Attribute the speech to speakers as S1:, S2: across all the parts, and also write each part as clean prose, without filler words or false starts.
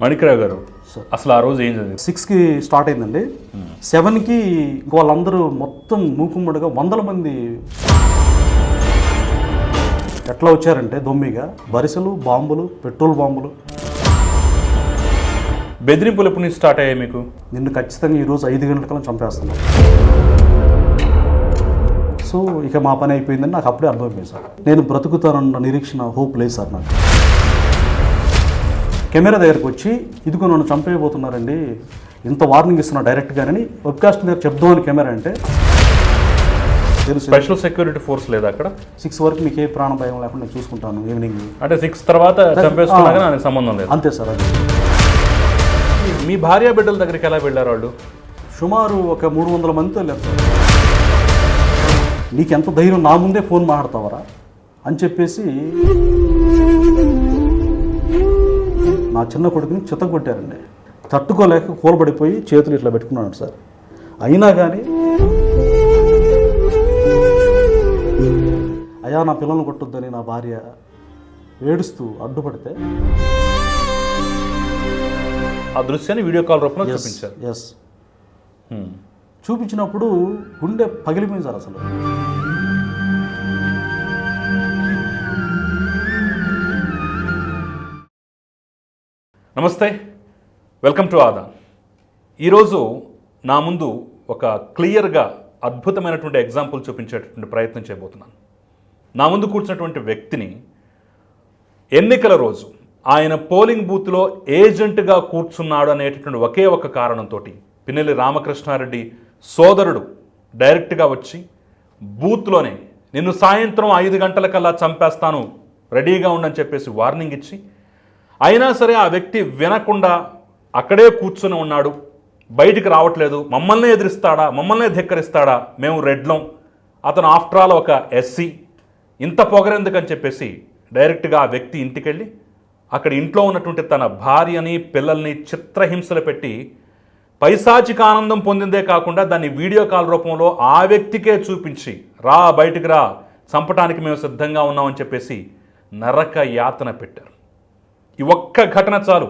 S1: మణికరావు గారు, అసలు ఆ రోజు ఏం జరిగింది?
S2: 6కి స్టార్ట్ అయిందండి. 7కి వాళ్ళందరూ మొత్తం మూకుమ్మడిగా 100 మంది ఎట్లా వచ్చారంటే దొమ్మిగా బరిసెలు, బాంబులు, పెట్రోల్ బాంబులు.
S1: బెదిరింపులు ఎప్పటి నుంచి స్టార్ట్ అయ్యాయి మీకు?
S2: నిన్ను ఖచ్చితంగా ఈరోజు 5 గంటలకల్లా చంపేస్తున్నాం. సో ఇక మా పని అయిపోయిందని నాకు అప్పుడే అర్థమైపోయింది సార్. నేను బ్రతుకుతానన్న నిరీక్షణ, హోప్ లేదు సార్ నాకు. కెమెరా దగ్గరకు వచ్చి ఇదిగో నన్ను చంపేయబోతున్నారండి, ఇంత వార్నింగ్ ఇస్తున్నా డైరెక్ట్గానని వెబ్కాస్ట్ దగ్గర చెప్దామని కెమెరా అంటే
S1: స్పెషల్ సెక్యూరిటీ ఫోర్స్ లేదా అక్కడ?
S2: 6 వరకు మీకు ఏ ప్రాణ భయం లేకుండా నేను చూసుకుంటాను. ఈవినింగ్
S1: అంటే 6 తర్వాత చంపేసుకున్నాక నాకు సంబంధం లేదు.
S2: అంతే సార్. అది
S1: మీ భార్య బిడ్డల దగ్గరికి ఎలా వెళ్ళారు వాళ్ళు?
S2: సుమారు ఒక 300 మందితో వెళ్ళారు సార్. నీకెంత ధైర్యం నా ముందే ఫోన్ మాట్లాడతావరా అని చెప్పేసి నా చిన్న కొడుకుని చిత్తగొట్టారండి. తట్టుకోలేక కూలబడిపోయి చేతులు ఇట్లా పెట్టుకున్నాడు సార్. అయినా కానీ అయ్యా నా పిల్లల్ని కొట్టొద్దని నా భార్య ఏడుస్తూ అడ్డుపడితే
S1: ఆ దృశ్యాన్ని వీడియో కాల్ రూపంలో చూపించారు.
S2: ఎస్, చూపించినప్పుడు గుండె పగిలిపోయింది సార్. అసలు
S1: నమస్తే, వెల్కమ్ టు ఆదా. ఈరోజు నా ముందు ఒక క్లియర్గా అద్భుతమైనటువంటి ఎగ్జాంపుల్ చూపించేటటువంటి ప్రయత్నం చేయబోతున్నాను. నా ముందు కూర్చున్నటువంటి వ్యక్తిని ఎన్నికల రోజు ఆయన పోలింగ్ బూత్లో ఏజెంట్గా కూర్చున్నాడు అనేటటువంటి ఒకే ఒక కారణంతో పిన్నెల్లి రామకృష్ణారెడ్డి సోదరుడు డైరెక్ట్గా వచ్చి బూత్లోనే నిన్ను సాయంత్రం 5 గంటలకల్లా చంపేస్తాను, రెడీగా ఉండని చెప్పేసి వార్నింగ్ ఇచ్చి, అయినా సరే ఆ వ్యక్తి వినకుండా అక్కడే కూర్చుని ఉన్నాడు, బయటికి రావట్లేదు. మమ్మల్ని ఎదిరిస్తాడా, మమ్మల్ని ధిక్కరిస్తాడా, మేము రెడ్లం, అతను ఆఫ్టర్ ఆల్ ఒక ఎస్సీ, ఇంత పొగరెందుకని చెప్పేసి డైరెక్ట్గా ఆ వ్యక్తి ఇంటికెళ్ళి అక్కడ ఇంట్లో ఉన్నటువంటి తన భార్యని పిల్లల్ని చిత్రహింసలు పెట్టి పైశాచిక ఆనందం పొందిందే కాకుండా దాన్ని వీడియో కాల్ రూపంలో ఆ వ్యక్తికే చూపించి, రా బయటికి రా, చంపటానికి మేము సిద్ధంగా ఉన్నామని చెప్పేసి నరక యాతన పెట్టారు. ఈ ఒక్క ఘటన చాలు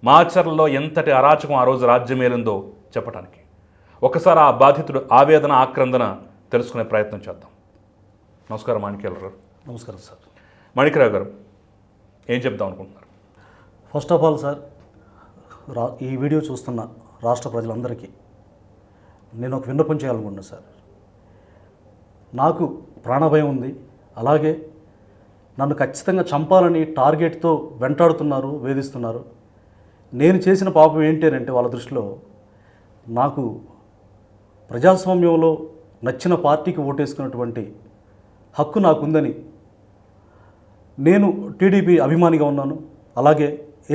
S1: మాచర్లలో ఎంతటి అరాచకం ఆ రోజు రాజ్యమేలిందో చెప్పడానికి. ఒకసారి ఆ బాధితుడు ఆవేదన, ఆక్రందన తెలుసుకునే ప్రయత్నం చేద్దాం. నమస్కారం మాణిక్యాలరావు గారు.
S2: నమస్కారం సార్.
S1: మణికరావు గారు, ఏం చెప్దాం అనుకుంటున్నారు?
S2: ఫస్ట్ ఆఫ్ ఆల్ సార్, ఈ వీడియో చూస్తున్న రాష్ట్ర ప్రజలందరికీ నేను ఒక విన్నపం చేయాలనుకుంటున్నాను సార్. నాకు ప్రాణభయం ఉంది, అలాగే నన్ను ఖచ్చితంగా చంపాలని టార్గెట్తో వెంటాడుతున్నారు, వేధిస్తున్నారు. నేను చేసిన పాపం ఏంటి అంటే వాళ్ళ దృష్టిలో నాకు ప్రజాస్వామ్యంలో నచ్చిన పార్టీకి ఓటేసుకున్నటువంటి హక్కు నాకుందని, నేను టీడీపీ అభిమానిగా ఉన్నాను, అలాగే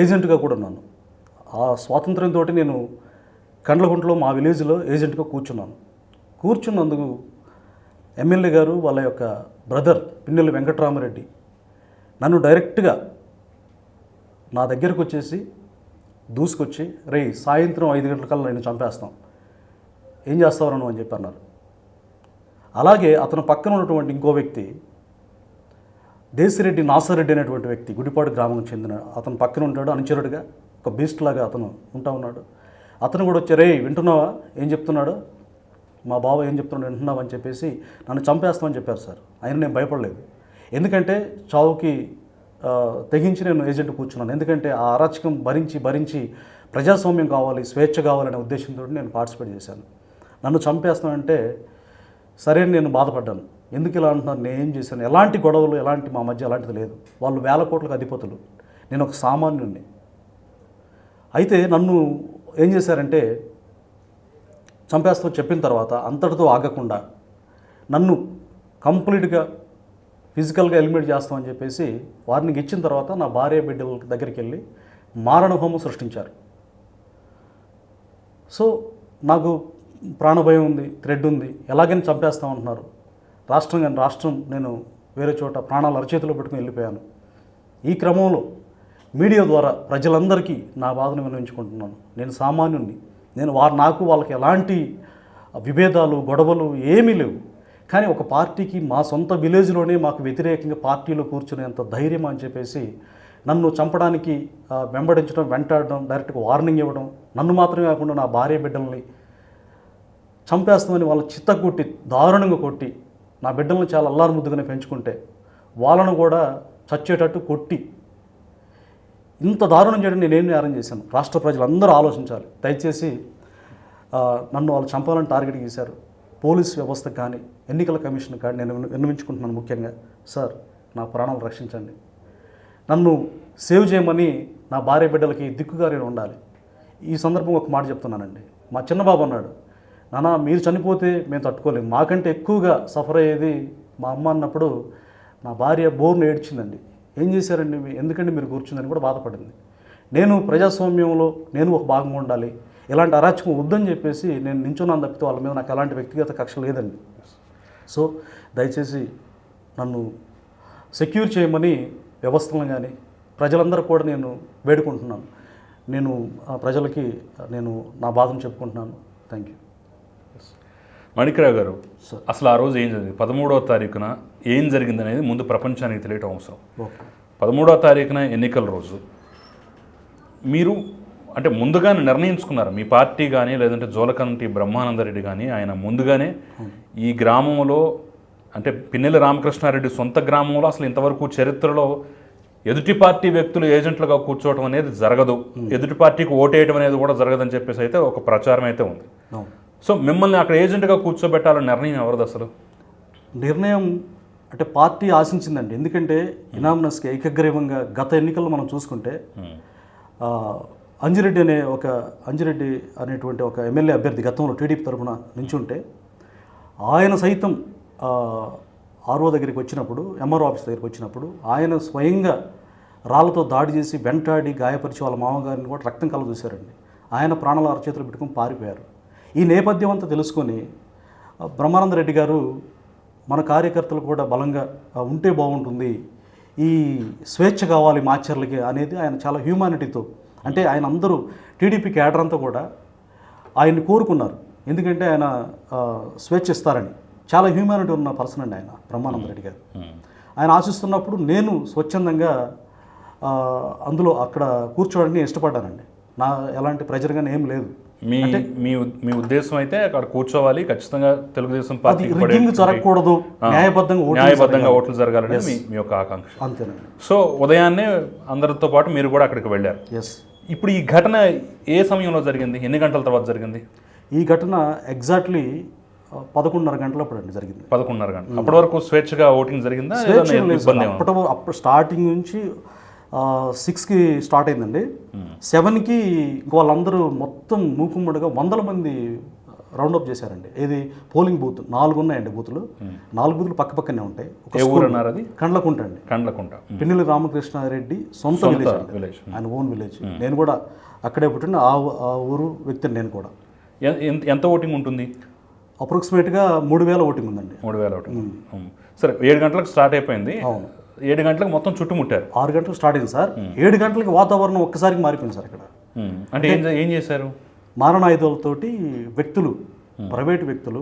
S2: ఏజెంట్గా కూడా ఉన్నాను. ఆ స్వాతంత్ర్యంతో నేను కండ్లగుంటలో మా విలేజ్లో ఏజెంట్గా కూర్చున్నందుకు ఎమ్మెల్యే గారు వాళ్ళ యొక్క బ్రదర్ పిన్నెల్లి వెంకటరామరెడ్డి నన్ను డైరెక్ట్గా నా దగ్గరకు వచ్చేసి దూసుకొచ్చి, రే సాయంత్రం 5 గంటలకల్లా నేను చంపేస్తాం, ఏం చేస్తావు అని చెప్పి అన్నారు. అలాగే అతను పక్కన ఉన్నటువంటి ఇంకో వ్యక్తి దేశిరెడ్డి నాసరెడ్డి అనేటువంటి వ్యక్తి, గుడిపాడు గ్రామం చెందిన అతను పక్కన ఉంటాడు, అనుచరుడిగా ఒక బీస్ట్ లాగా అతను ఉంటా ఉన్నాడు. అతను కూడా వచ్చి, రే వింటున్నావా ఏం చెప్తున్నాడు, మా బావ ఏం చెప్తున్నాడు వింటున్నావా అని చెప్పేసి నన్ను చంపేస్తామని చెప్పారు సార్. అయినా నేను భయపడలేదు, ఎందుకంటే చావుకి తెగించి నేను ఏజెంట్ కూర్చున్నాను. ఎందుకంటే ఆ అరాచకం భరించి ప్రజాస్వామ్యం కావాలి, స్వేచ్ఛ కావాలనే ఉద్దేశంతో నేను పార్టిసిపేట్ చేశాను. నన్ను చంపేస్తామంటే సరే నేను బాధపడ్డాను. ఎందుకు ఇలా అంటున్నారు, నేను ఏం చేశాను, ఎలాంటి గొడవలు, ఎలాంటి మా మధ్య ఎలాంటిది లేదు. వాళ్ళు 1000 కోట్లకు అధిపతులు, నేను ఒక సామాన్యుడిని. అయితే నన్ను ఏం చేశారంటే చంపేస్తామని చెప్పిన తర్వాత అంతటితో ఆగకుండా నన్ను కంప్లీట్గా ఫిజికల్గా ఎలిమినేట్ చేస్తామని చెప్పేసి వార్నింగ్ ఇచ్చిన తర్వాత నా భార్య బిడ్డల దగ్గరికి వెళ్ళి మారణహోమం సృష్టించారు. సో నాకు ప్రాణభయం ఉంది, థ్రెడ్ ఉంది, ఎలాగైనా చంపేస్తామంటున్నారు. రాష్ట్రం నేను వేరే చోట ప్రాణాలు అరచేతిలో పెట్టుకుని వెళ్ళిపోయాను. ఈ క్రమంలో మీడియా ద్వారా ప్రజలందరికీ నా బాధను వినియోగించుకుంటున్నాను. నేను సామాన్యుడిని, నాకు వాళ్ళకి ఎలాంటి విభేదాలు, గొడవలు ఏమీ లేవు. కానీ ఒక పార్టీకి మా సొంత విలేజ్లోనే మాకు వ్యతిరేకంగా పార్టీలో కూర్చునేంత ధైర్యం అని చెప్పేసి నన్ను చంపడానికి వెంబడించడం, వెంటాడడం, డైరెక్ట్గా వార్నింగ్ ఇవ్వడం, నన్ను మాత్రమే కాకుండా నా భార్య బిడ్డల్ని చంపేస్తామని వాళ్ళ చిత్తకొట్టి దారుణంగా కొట్టి నా బిడ్డలను చాలా అల్లారు ముద్దుగానే పెంచుకుంటే వాళ్ళను కూడా చచ్చేటట్టు కొట్టి ఇంత దారుణం చేయడం నేనేం నేరం చేశాను? రాష్ట్ర ప్రజలందరూ ఆలోచించాలి. దయచేసి నన్ను వాళ్ళు చంపాలని టార్గెట్ గీశారు. పోలీస్ వ్యవస్థ కానీ ఎన్నికల కమిషన్ కానీ నేను విన్నవించుకుంటున్నాను ముఖ్యంగా, సార్ నా ప్రాణాలు రక్షించండి, నన్ను సేవ్ చేయమని నా భార్య బిడ్డలకి దిక్కుగా నేను ఉండాలి. ఈ సందర్భంగా ఒక మాట చెప్తున్నానండి. మా చిన్నబాబు అన్నాడు, నాన్న మీరు చనిపోతే మేము తట్టుకోలేము, మాకంటే ఎక్కువగా సఫర్ అయ్యేది మా అమ్మ అన్నప్పుడు నా భార్య బోర్ను ఏడ్చిందండి. ఏం చేశారండి, ఎందుకంటే మీరు కూర్చుందని కూడా బాధపడింది. నేను ప్రజాస్వామ్యంలో నేను ఒక భాగంగా ఉండాలి, ఇలాంటి అరాచకం వద్దని చెప్పేసి నేను నించున్నాను తప్పితే వాళ్ళ మీద నాకు ఎలాంటి వ్యక్తిగత కక్ష లేదండి. సో దయచేసి నన్ను సెక్యూర్ చేయమని వ్యవస్థలను కానీ ప్రజలందరూ కూడా నేను వేడుకుంటున్నాను. నేను ప్రజలకి నేను నా బాధను చెప్పుకుంటున్నాను. Thank you.
S1: మాణిక్యరావు గారు, అసలు ఆ రోజు ఏం జరిగింది? 13వ తారీఖున ఏం జరిగింది అనేది ముందు ప్రపంచానికి తెలియటం అవసరం. 13వ తారీఖున ఎన్నికల రోజు మీరు అంటే ముందుగానే నిర్ణయించుకున్నారు, మీ పార్టీ కానీ లేదంటే జోలకంటి బ్రహ్మానందరెడ్డి కానీ ఆయన ముందుగానే ఈ గ్రామంలో అంటే పిన్నెల్లి రామకృష్ణారెడ్డి సొంత గ్రామంలో అసలు ఇంతవరకు చరిత్రలో ఎదుటి పార్టీ వ్యక్తులు ఏజెంట్లుగా కూర్చోవడం అనేది జరగదు, ఎదుటి పార్టీకి ఓటేయడం అనేది కూడా జరగదని చెప్పేసి అయితే ఒక ప్రచారం అయితే ఉంది. సో మిమ్మల్ని అక్కడ ఏజెంట్గా కూర్చోబెట్టాలని నిర్ణయం ఎవరిది అసలు?
S2: నిర్ణయం అంటే పార్టీ ఆశించిందండి. ఎందుకంటే ఇనామినస్గా ఏకగ్రీవంగా గత ఎన్నికల్లో మనం చూసుకుంటే అంజిరెడ్డి అనేటువంటి ఒక ఎమ్మెల్యే అభ్యర్థి గతంలో టీడీపీ తరఫున నించుంటే ఆయన సైతం ఆర్ఓ దగ్గరికి వచ్చినప్పుడు, ఎంఆర్ఓ ఆఫీస్ దగ్గరికి వచ్చినప్పుడు ఆయన స్వయంగా రాళ్లతో దాడి చేసి వెంటాడి గాయపరిచి వాళ్ళ మామగారిని కూడా రక్తం కల చూశారండి. ఆయన ప్రాణాల అరచేతులు పెట్టుకుని పారిపోయారు. ఈ నేపథ్యం అంతా తెలుసుకొని బ్రహ్మానందరెడ్డి గారు మన కార్యకర్తలు కూడా బలంగా ఉంటే బాగుంటుంది, ఈ స్వేచ్ఛ కావాలి మాచర్లకి అనేది ఆయన చాలా హ్యూమానిటీతో, అంటే ఆయన అందరూ టీడీపీ క్యాడర్ అంతా కూడా ఆయన్ని కోరుకున్నారు. ఎందుకంటే ఆయన స్వేచ్ఛ ఇస్తారని, చాలా హ్యూమానిటీ ఉన్న పర్సన్ అండి ఆయన బ్రహ్మానందరెడ్డి గారు. ఆయన ఆశిస్తున్నప్పుడు నేను స్వచ్ఛందంగా అందులో అక్కడ కూర్చోవడానికి ఇష్టపడ్డానండి. నా ఎలాంటి ప్రెజర్ కానీ ఏం లేదు.
S1: మీ ఉద్దేశం అయితే అక్కడ కూర్చోవాలి, ఖచ్చితంగా తెలుగుదేశం పార్టీ
S2: జరగకూడదు,
S1: న్యాయబద్ధంగా ఓట్లు జరగాలని మీ యొక్క ఆకాంక్ష.
S2: అంతేనండి.
S1: సో ఉదయాన్నే అందరితో పాటు మీరు కూడా అక్కడికి వెళ్ళారు. ఇప్పుడు ఈ ఘటన ఏ సమయంలో జరిగింది, ఎన్ని గంటల తర్వాత జరిగింది?
S2: ఈ ఘటన ఎగ్జాక్ట్లీ 11:30 గంటలప్పుడు అండి జరిగింది.
S1: 11:30 గంటలు. అప్పటి వరకు స్వేచ్ఛగా ఓటింగ్ జరిగిందా?
S2: అప్పుడు స్టార్టింగ్ నుంచి 6కి స్టార్ట్ అయిందండి. 7కి వాళ్ళందరూ మొత్తం మూకుమ్మడిగా 100 మంది రౌండప్ చేశారండి. ఏది పోలింగ్ బూత్ 4 ఉన్నాయండి బూతులు. 4 బూతులు పక్క పక్కనే ఉంటాయి. కండ్లకుంట అండి. పిన్నెల్లి రామకృష్ణారెడ్డి సొంత విలేజ్, ఆయన ఓన్ విలేజ్. నేను కూడా అక్కడే పుట్టిన ఆ ఊరు వ్యక్తిని. నేను కూడా.
S1: ఎంత ఓటింగ్ ఉంటుంది?
S2: అప్రాక్సిమేట్గా 3,000 ఓటింగ్ ఉందండి.
S1: 3,000 ఓటింగ్. సరే, 7 గంటలకు స్టార్ట్ అయిపోయింది. అవును. 7 గంటలకు మొత్తం చుట్టుముట్టారు.
S2: 6 గంటలకు స్టార్ట్ అయింది సార్. 7 గంటలకి వాతావరణం ఒక్కసారికి మారిపోయింది సార్. ఇక్కడ
S1: అంటే ఏం చేశారు?
S2: మారణాయుధాలతోటి వ్యక్తులు, ప్రైవేటు వ్యక్తులు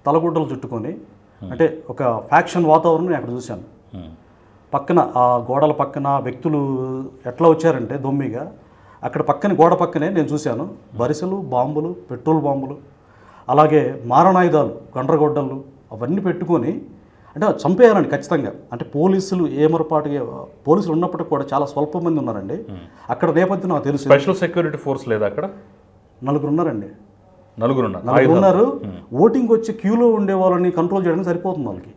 S2: తలగుడ్డలు చుట్టుకొని, అంటే ఒక ఫ్యాక్షన్ వాతావరణం నేను అక్కడ చూశాను. పక్కన ఆ గోడల పక్కన వ్యక్తులు ఎట్లా వచ్చారంటే దొమ్మిగా, అక్కడ పక్కన గోడ పక్కనే నేను చూశాను బరిసెలు, బాంబులు, పెట్రోల్ బాంబులు, అలాగే మారణాయుధాలు, గండ్రగొడ్డలు అవన్నీ పెట్టుకొని, అంటే చంపేయాలండి ఖచ్చితంగా. అంటే పోలీసులు ఏమరపాటుగా పోలీసులు ఉన్నప్పటికీ కూడా చాలా స్వల్ప మంది ఉన్నారండి అక్కడ. నేపథ్యం నాకు తెలుసు.
S1: స్పెషల్ సెక్యూరిటీ ఫోర్స్ లేదా అక్కడ?
S2: 4 ఉన్నారండి.
S1: 4
S2: ఉన్నారు. ఓటింగ్ వచ్చి క్యూలో ఉండే వాళ్ళని కంట్రోల్ చేయడానికి సరిపోతుంది వాళ్ళకి.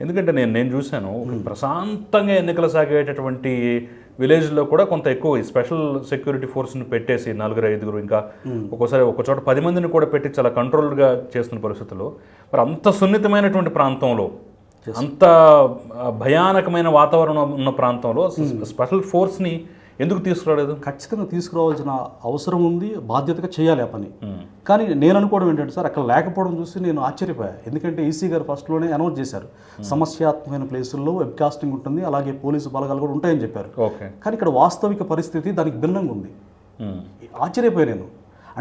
S1: ఎందుకంటే నేను చూశాను, ప్రశాంతంగా ఎన్నికలు సాగేటటువంటి విలేజ్లో కూడా కొంత ఎక్కువ స్పెషల్ సెక్యూరిటీ ఫోర్స్ని పెట్టేసి 4-5 ఇంకా ఒక్కోసారి ఒక చోట 10 మందిని కూడా పెట్టి చాలా కంట్రోల్గా చేస్తున్న పరిస్థితుల్లో, మరి అంత సున్నితమైనటువంటి ప్రాంతంలో, అంత భయానకమైన వాతావరణం ఉన్న ప్రాంతంలో స్పెషల్ ఫోర్స్ని ఎందుకు తీసుకురాలేదు?
S2: ఖచ్చితంగా తీసుకురావాల్సిన అవసరం ఉంది, బాధ్యతగా చేయాలి ఆ పని. కానీ నేను అనుకోవడం ఏంటంటే సార్, అక్కడ లేకపోవడం చూసి నేను ఆశ్చర్యపోయా. ఎందుకంటే ఈసీ గారు ఫస్ట్లోనే అనౌన్స్ చేశారు, సమస్యాత్మకమైన ప్లేసుల్లో వెబ్ కాస్టింగ్ ఉంటుంది, అలాగే పోలీసు బలగాలు కూడా ఉంటాయని చెప్పారు. కానీ ఇక్కడ వాస్తవిక పరిస్థితి దానికి భిన్నంగా ఉంది. ఆశ్చర్యపోయా నేను.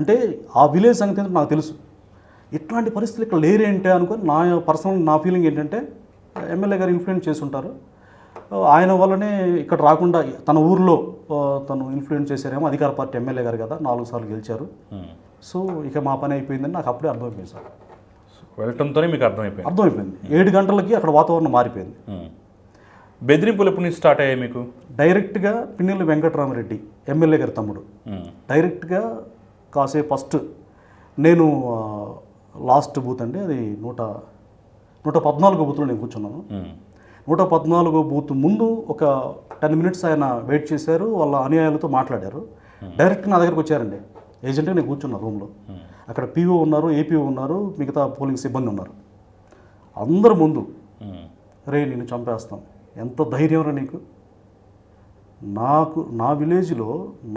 S2: అంటే ఆ విలేజ్ సంగతి నాకు తెలుసు, ఇట్లాంటి పరిస్థితులు ఇక్కడ లేరేంటే అనుకొని నా ఫీలింగ్ ఏంటంటే ఎమ్మెల్యే గారు ఇన్ఫ్లుయెన్స్ చేసి ఉంటారు. ఆయన వల్లనే ఇక్కడ రాకుండా తన ఊర్లో తను ఇన్ఫ్లుయెన్స్ చేశారేమో, అధికార పార్టీ ఎమ్మెల్యే గారు కదా, 4 సార్లు గెలిచారు. సో ఇక మా పని అయిపోయిందని నాకు అప్పుడే అర్థమైపోయింది సార్.
S1: వెళ్ళటంతోనే మీకు
S2: అర్థమైపోయింది 7 గంటలకి అక్కడ వాతావరణం మారిపోయింది.
S1: బెదిరింపులు ఎప్పటి నుంచి స్టార్ట్ అయ్యాయి మీకు?
S2: డైరెక్ట్గా పిన్నెల్లి వెంకటరామరెడ్డి ఎమ్మెల్యే గారి తమ్ముడు డైరెక్ట్గా కాసేపు ఫస్ట్ నేను లాస్ట్ బూత్ అండి, అది 114 బూత్లో నేను కూర్చున్నాను. 114 బూత్ ముందు ఒక 10 మినిట్స్ ఆయన వెయిట్ చేశారు, వాళ్ళ అనుయాయులతో మాట్లాడారు. డైరెక్ట్ నా దగ్గరకు వచ్చారండి. ఏజెంట్గా నేను కూర్చున్నా రూమ్లో. అక్కడ పీఓ ఉన్నారు, ఏపీఓ ఉన్నారు, మిగతా పోలింగ్ సిబ్బంది ఉన్నారు. అందరు ముందు రే నిన్ను చంపేస్తాం, ఎంత ధైర్యం రా నీకు, నా విలేజ్లో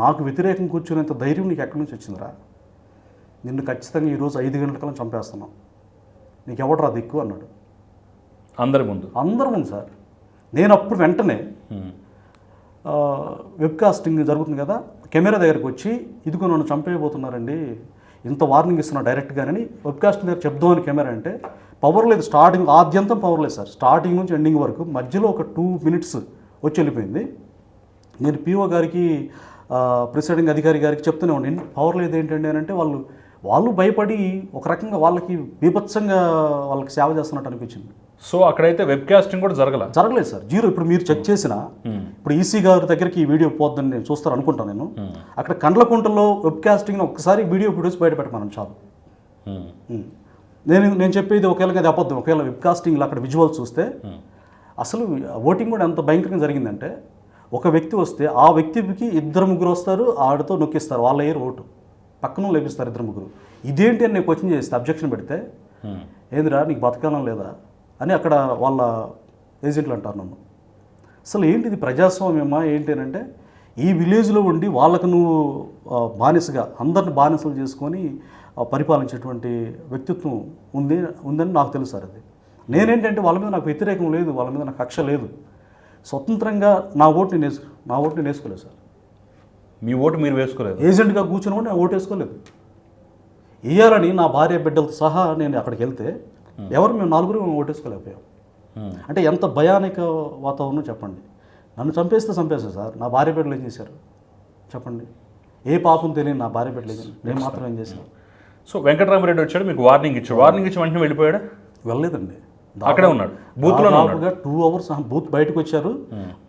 S2: నాకు వ్యతిరేకం కూర్చునేంత ధైర్యం నీకు ఎక్కడి నుంచి వచ్చిందిరా, నిన్ను ఖచ్చితంగా ఈరోజు 5 గంటలకల్లా చంపేస్తున్నాం, నీకు ఎవడరా దిక్కు అన్నాడు.
S1: అందరి ముందు సార్. నేను అప్పుడు వెంటనే వెబ్కాస్టింగ్ జరుగుతుంది కదా, కెమెరా దగ్గరికి వచ్చి ఇదిగో నన్ను చంపేయబోతున్నారండి, ఇంత వార్నింగ్ ఇస్తున్నా డైరెక్ట్గానని వెబ్కాస్టింగ్ దగ్గర చెప్దామని కెమెరా అంటే పవర్ లేదు. స్టార్టింగ్ ఆద్యంతం పవర్ లేదు సార్, స్టార్టింగ్ నుంచి ఎండింగ్ వరకు. మధ్యలో ఒక 2 మినిట్స్ వచ్చి వెళ్ళిపోయింది. నేను పిఓ గారికి ప్రిసైడింగ్ అధికారి గారికి చెప్తూనే ఉన్నాను, పవర్ లేదు ఏంటండి అని అంటే వాళ్ళు భయపడి ఒక రకంగా వాళ్ళకి బీభత్సంగా వాళ్ళకి సేవ చేస్తున్నట్టు అనిపించింది. సో అక్కడైతే వెబ్కాస్టింగ్ కూడా
S2: జరగలేదు సార్, 0. ఇప్పుడు మీరు చెక్ చేసిన ఇప్పుడు ఈసీ గారి దగ్గరికి ఈ వీడియో పోద్దని నేను చూస్తాను అనుకుంటాను. నేను అక్కడ కండ్లకుంటలో వెబ్కాస్టింగ్ ఒక్కసారి వీడియో ఫుటేజ్ బయట పెట్టమన్నాను చాలు. నేను చెప్పేది ఒకవేళ అది అబద్ధం. ఒకవేళ వెబ్కాస్టింగ్లో అక్కడ విజువల్స్ చూస్తే అసలు ఓటింగ్ కూడా ఎంత భయంకరంగా జరిగిందంటే, ఒక వ్యక్తి వస్తే ఆ వ్యక్తికి 2-3 వస్తారు, ఆడితో నొక్కిస్తారు, వాళ్ళ ఏరు ఓటు పక్కన లేపిస్తారు 2-3. ఇదేంటి అని నేను క్వశ్చన్ చేస్తే అబ్జెక్షన్ పెడితే, ఏదిరా నీకు బతకాలం లేదా అని అక్కడ వాళ్ళ ఏజెంట్లు అంటారు నన్ను. అసలు ఏంటిది ప్రజాస్వామ్యమా ఏంటి అని అంటే, ఈ విలేజ్లో ఉండి వాళ్ళకు నువ్వు బానిసగా అందరిని బానిసలు చేసుకొని పరిపాలించేటువంటి వ్యక్తిత్వం ఉందని నాకు తెలుసు సార్. అది నేనేంటంటే వాళ్ళ మీద నాకు వ్యతిరేకం లేదు, వాళ్ళ మీద నాకు కక్ష లేదు. స్వతంత్రంగా నా ఓటు నేను వేసుకోలేదు సార్.
S1: మీ ఓటు మీరు వేసుకోలేదు?
S2: ఏజెంట్గా కూర్చుని కూడా నేను ఓటు వేసుకోలేదు. వేయాలని నా భార్య బిడ్డలతో సహా నేను అక్కడికి వెళ్తే మేము 4 ఓటేసుకోలేకపోయాం. అంటే ఎంత భయానక వాతావరణం చెప్పండి. నన్ను చంపేస్తే సార్, నా భార్య బిడ్డలు ఏం చేశారు చెప్పండి? ఏ పాపం తెలియదు నా భార్య బిడ్డలు ఏం, నేను మాత్రం ఏం చేశాను?
S1: సో వెంకటరామరెడ్డి వచ్చాడు, మీకు వార్నింగ్ ఇచ్చి వెంటనే వెళ్ళిపోయాడా?
S2: వెళ్ళలేదండి,
S1: అక్కడే ఉన్నాడు బూత్లో.
S2: 2 అవర్స్ బూత్ బయటకు వచ్చారు.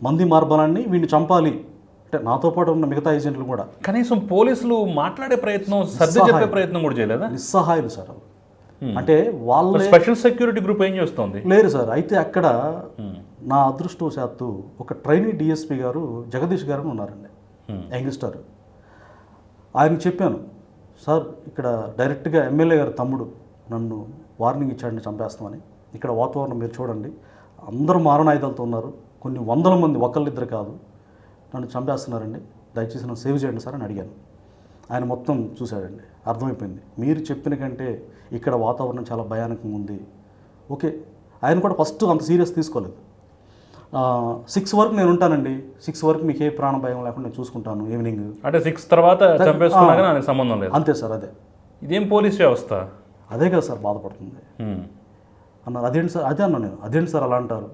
S2: మంది మార్బలాన్ని వీడిని చంపాలి అంటే నాతో పాటు ఉన్న మిగతా ఏజెంట్లు కూడా
S1: కనీసం పోలీసులు మాట్లాడే ప్రయత్నం, సర్ది చెప్పే ప్రయత్నం కూడా చేయలేదా?
S2: నిస్సహాయులు సార్. అంటే వాళ్ళ
S1: స్పెషల్ సెక్యూరిటీ గ్రూప్ ఏం చేస్తుంది?
S2: లేరు సార్. అయితే అక్కడ నా అదృష్టవశాత్తు ఒక ట్రైనీ డిఎస్పీ గారు జగదీష్ గారు ఉన్నారండి, యంగ్స్టర్. ఆయన చెప్పాను, సార్ ఇక్కడ డైరెక్ట్గా ఎమ్మెల్యే గారు తమ్ముడు నన్ను వార్నింగ్ ఇచ్చాడని చంపేస్తామని. ఇక్కడ వాతావరణం మీరు చూడండి, అందరూ మారణాయుధాలతో ఉన్నారు, కొన్ని 100 మంది, ఒకళ్ళిద్దరు కాదు, నన్ను చంపేస్తున్నారండి, దయచేసి నన్ను సేవ్ చేయండి సార్ అని అడిగాను. ఆయన మొత్తం చూశాడండి, అర్థమైపోయింది మీరు చెప్పిన కంటే ఇక్కడ వాతావరణం చాలా భయానకంగా ఉంది. ఓకే, ఆయన కూడా ఫస్ట్ అంత సీరియస్ తీసుకోలేదు. 6 వరకు నేను ఉంటానండి, 6 వరకు మీకు ఏ ప్రాణ భయం లేకుండా నేను చూసుకుంటాను. ఈవినింగ్ అంటే
S1: 6 తర్వాత చంపేసుకున్నాక నాకు సంబంధం లేదు.
S2: అంతే సార్. అదే
S1: ఇదేం పోలీస్ వ్యవస్థ?
S2: అదే కదా సార్ బాధపడుతుంది అన్నారు. అదేంటి సార్, అదే అన్నా నేను, అదేంటి సార్ అలా అంటారు?